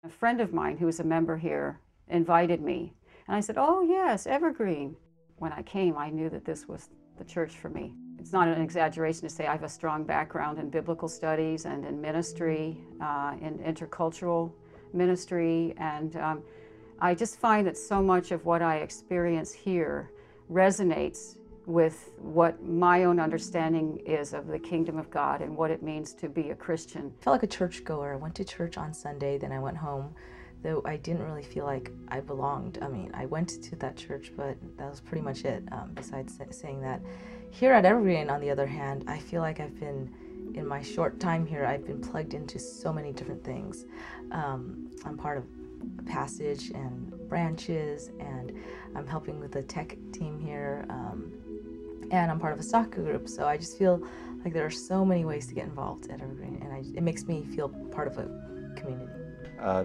A friend of mine who was a member here invited me, and I said, "Oh yes, Evergreen." When I came, I knew that this was the church for me. It's not an exaggeration to say I have a strong background in biblical studies and in ministry, in intercultural ministry, and I just find that so much of what I experience here resonates with what my own understanding is of the kingdom of God and what it means to be a Christian. I felt like a churchgoer. I went to church on Sunday, then I went home, though I didn't really feel like I belonged. I mean, I went to that church, but that was pretty much it, besides saying that. Here at Evergreen, on the other hand, I feel like in my short time here, I've been plugged into so many different things. I'm part of Passage and branches, and I'm helping with the tech team here, and I'm part of a soccer group, so I just feel like there are so many ways to get involved at Evergreen, and it makes me feel part of a community.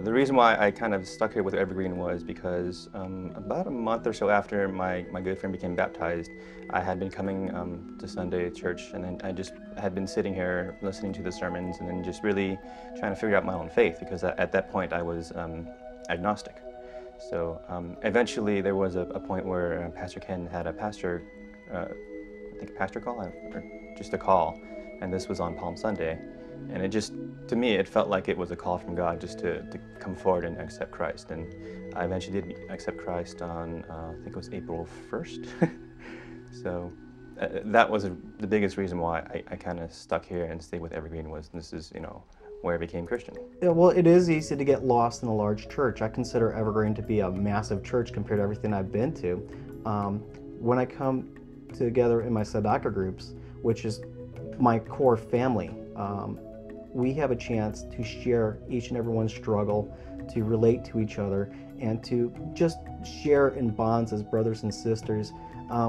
The reason why I kind of stuck here with Evergreen was because about a month or so after my good friend became baptized, I had been coming to Sunday church, and then I just had been sitting here listening to the sermons and then just really trying to figure out my own faith, because at that point I was agnostic. So eventually there was a point where Pastor Ken had a pastor, I think a pastor call, or just a call, and this was on Palm Sunday. And it just, to me, it felt like it was a call from God just to come forward and accept Christ. And I eventually did accept Christ on, I think it was April 1st. So that was the biggest reason why I kind of stuck here and stayed with Evergreen. Was this is, where I became Christian. Yeah, well, it is easy to get lost in a large church. I consider Evergreen to be a massive church compared to everything I've been to. When I come together in my Tzedakah groups, which is my core family, we have a chance to share each and everyone's struggle, to relate to each other, and to just share in bonds as brothers and sisters.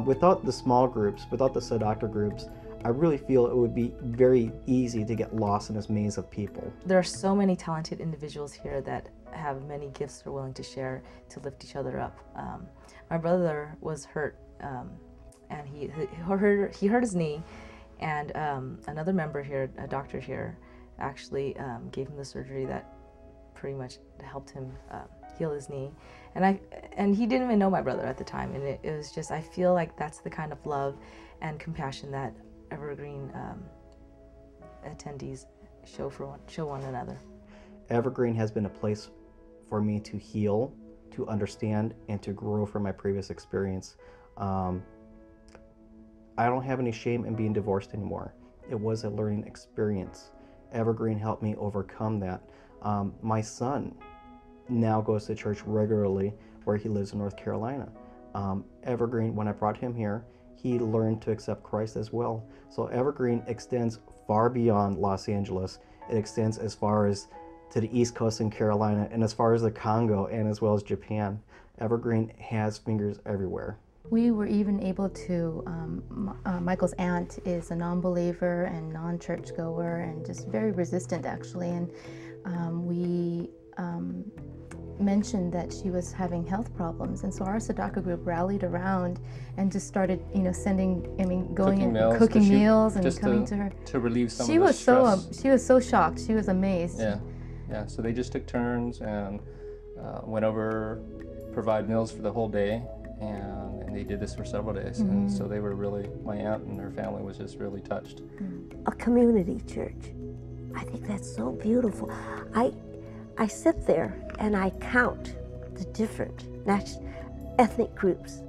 Without the small groups, without the Tzedakah groups, I really feel it would be very easy to get lost in this maze of people. There are so many talented individuals here that have many gifts they're willing to share to lift each other up. My brother was hurt, and he hurt his knee, and another member here, a doctor here, actually gave him the surgery that pretty much helped him heal his knee. And he didn't even know my brother at the time, and it was just, I feel like that's the kind of love and compassion that Evergreen attendees show one another. Evergreen has been a place for me to heal, to understand, and to grow from my previous experience. I don't have any shame in being divorced anymore. It was a learning experience. Evergreen helped me overcome that. My son now goes to church regularly where he lives in North Carolina. Evergreen, when I brought him here, he learned to accept Christ as well. So Evergreen extends far beyond Los Angeles. It extends as far as to the East Coast in Carolina, and as far as the Congo, and as well as Japan. Evergreen has fingers everywhere. We were even able to, Michael's aunt is a non-believer and non-churchgoer and just very resistant actually, and we mentioned that she was having health problems, and so our Tzedakah group rallied around and just started, cooking meals and coming to her to relieve some of the stress. She was so shocked. She was amazed. Yeah. So they just took turns and went over, provide meals for the whole day, and they did this for several days. Mm-hmm. And so they were really, my aunt and her family was just really touched. A community church. I think that's so beautiful. I sit there and I count the different ethnic groups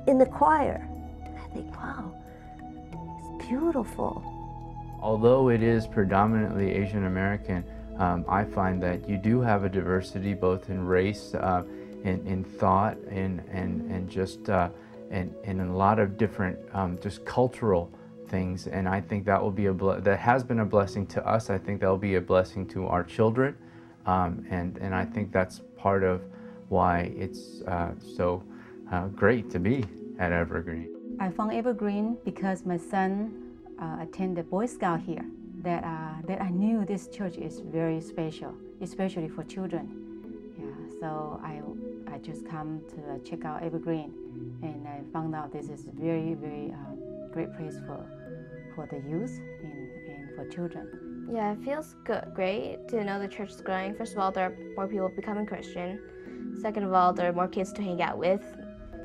in the choir. And I think, wow, it's beautiful. Although it is predominantly Asian American, I find that you do have a diversity both in race, in thought, and just in a lot of different just cultural things. And I think that will be that has been a blessing to us. I think that will be a blessing to our children. And I think that's part of why it's so great to be at Evergreen. I found Evergreen because my son attended Boy Scout here. That I knew this church is very special, especially for children. Yeah, so I just come to check out Evergreen, and I found out this is very, very great place for the youth and for children. Yeah, it feels good, great to know the church is growing. First of all, there are more people becoming Christian. Second of all, there are more kids to hang out with,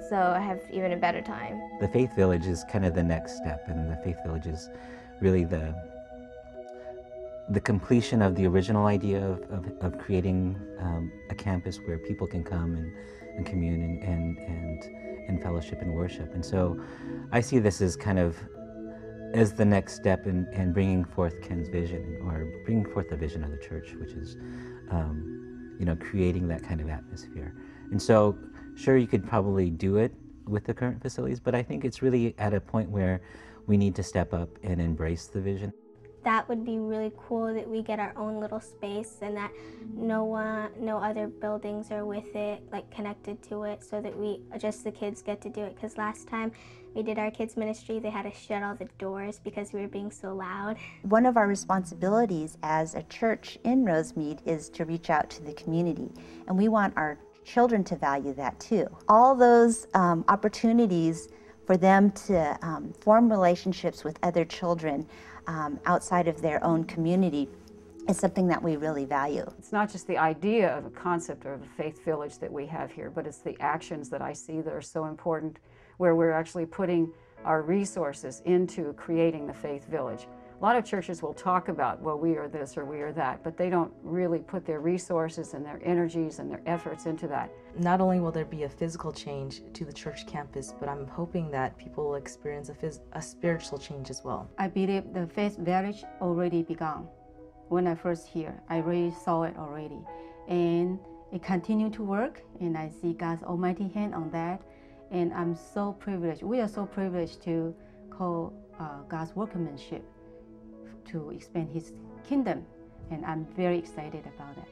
so I have even a better time. The Faith Village is kind of the next step, and the Faith Village is really the completion of the original idea of creating a campus where people can come and commune and fellowship and worship. And so I see this as kind of as the next step in bringing forth Ken's vision, or bringing forth the vision of the church, which is creating that kind of atmosphere. And so sure, you could probably do it with the current facilities, but I think it's really at a point where we need to step up and embrace the vision. That would be really cool, that we get our own little space and that no other buildings are with it, like connected to it, so that just the kids get to do it. Because last time we did our kids ministry, they had to shut all the doors because we were being so loud. One of our responsibilities as a church in Rosemead is to reach out to the community, and we want our children to value that too. All those opportunities for them to form relationships with other children outside of their own community is something that we really value. It's not just the idea of a concept of a faith village that we have here, but it's the actions that I see that are so important, where we're actually putting our resources into creating the faith village. A lot of churches will talk about, well, we are this or we are that, but they don't really put their resources and their energies and their efforts into that. Not only will there be a physical change to the church campus, but I'm hoping that people will experience a spiritual change as well. I believe the faith village already begun. When I first here, I really saw it already. And it continued to work, and I see God's almighty hand on that. And I'm so privileged, we are so privileged to call God's workmanship to expand His kingdom, and I'm very excited about that.